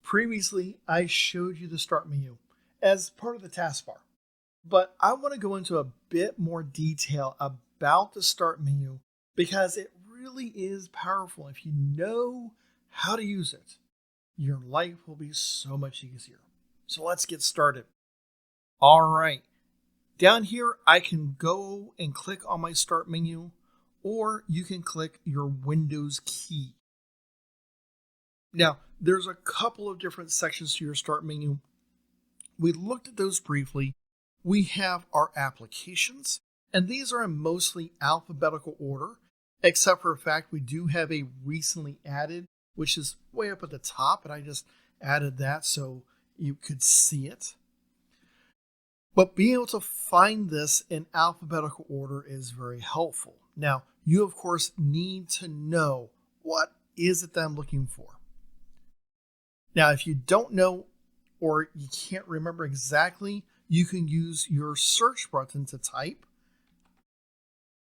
Previously, I showed you the start menu as part of the taskbar, but I want to go into a bit more detail about the start menu because it really is powerful. If you know how to use it, your life will be so much easier. So let's get started. All right, down here, I can go and click on my start menu, or you can click your Windows key. Now, there's a couple of different sections to your start menu. We looked at those briefly. We have our applications, and these are in mostly alphabetical order, except for the fact we do have a recently added, which is way up at the top, and I just added that so you could see it. But being able to find this in alphabetical order is very helpful. Now, you of course need to know what is it that I'm looking for. Now, if you don't know or you can't remember exactly, you can use your search button to type,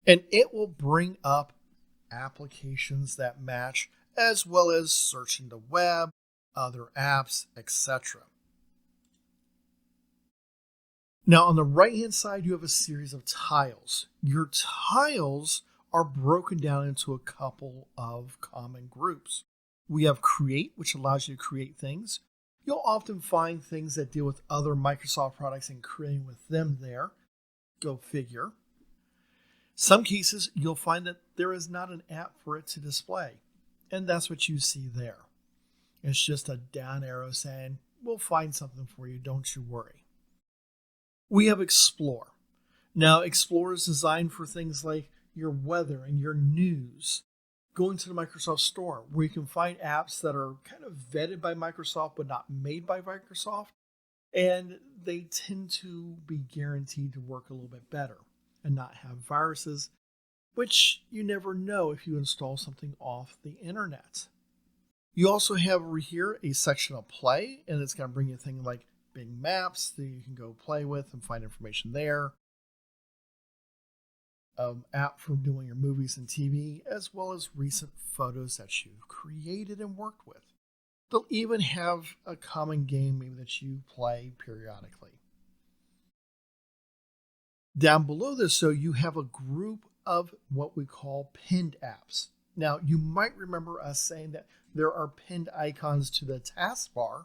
and it will bring up applications that match, as well as searching the web, other apps, etc. Now, on the right-hand side, you have a series of tiles. Your tiles are broken down into a couple of common groups. We have Create, which allows you to create things. You'll often find things that deal with other Microsoft products and creating with them there. Go figure. Some cases, you'll find that there is not an app for it to display, and that's what you see there. It's just a down arrow saying, we'll find something for you, don't you worry. We have Explore. Now, Explore is designed for things like your weather and your news. Going to the Microsoft Store, where you can find apps that are kind of vetted by Microsoft but not made by Microsoft, and they tend to be guaranteed to work a little bit better and not have viruses, which you never know if you install something off the internet. You also have over here a section of Play, and it's going to bring you things like big maps that you can go play with and find information there. App for doing your movies and TV, as well as recent photos that you've created and worked with. They'll even have a common game maybe that you play periodically. Down below this, so you have a group of what we call pinned apps. Now, you might remember us saying that there are pinned icons to the taskbar.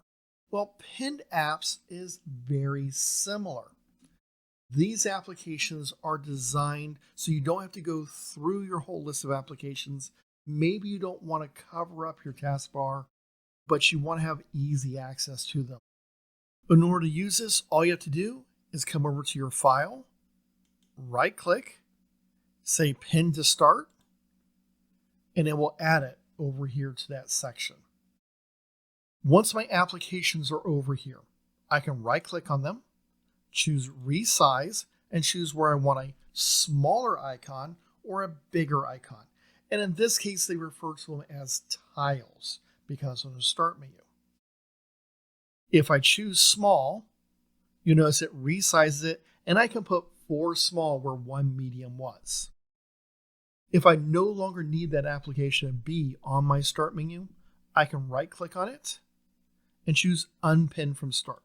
Well, pinned apps is very similar. These applications are designed so you don't have to go through your whole list of applications. Maybe you don't want to cover up your taskbar, but you want to have easy access to them. In order to use this, all you have to do is come over to your file, right-click, say Pin to Start, and it will add it over here to that section. Once my applications are over here, I can right-click on them, choose Resize, and choose where I want a smaller icon or a bigger icon. And in this case, they refer to them as tiles because of the start menu. If I choose small, you notice it resizes it, and I can put 4 small where 1 medium was. If I no longer need that application to be on my start menu, I can right-click on it and choose Unpin from Start.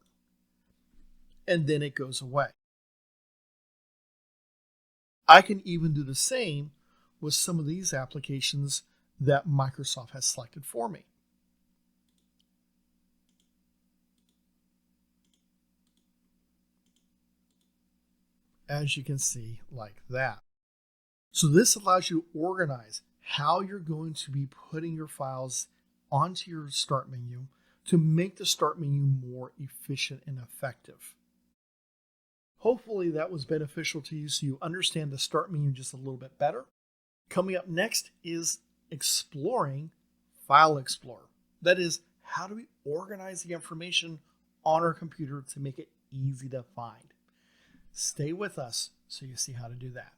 And then it goes away. I can even do the same with some of these applications that Microsoft has selected for me. As you can see, like that. So this allows you to organize how you're going to be putting your files onto your start menu to make the start menu more efficient and effective. Hopefully that was beneficial to you so you understand the start menu just a little bit better. Coming up next is exploring File Explorer. That is, how do we organize the information on our computer to make it easy to find? Stay with us so you see how to do that.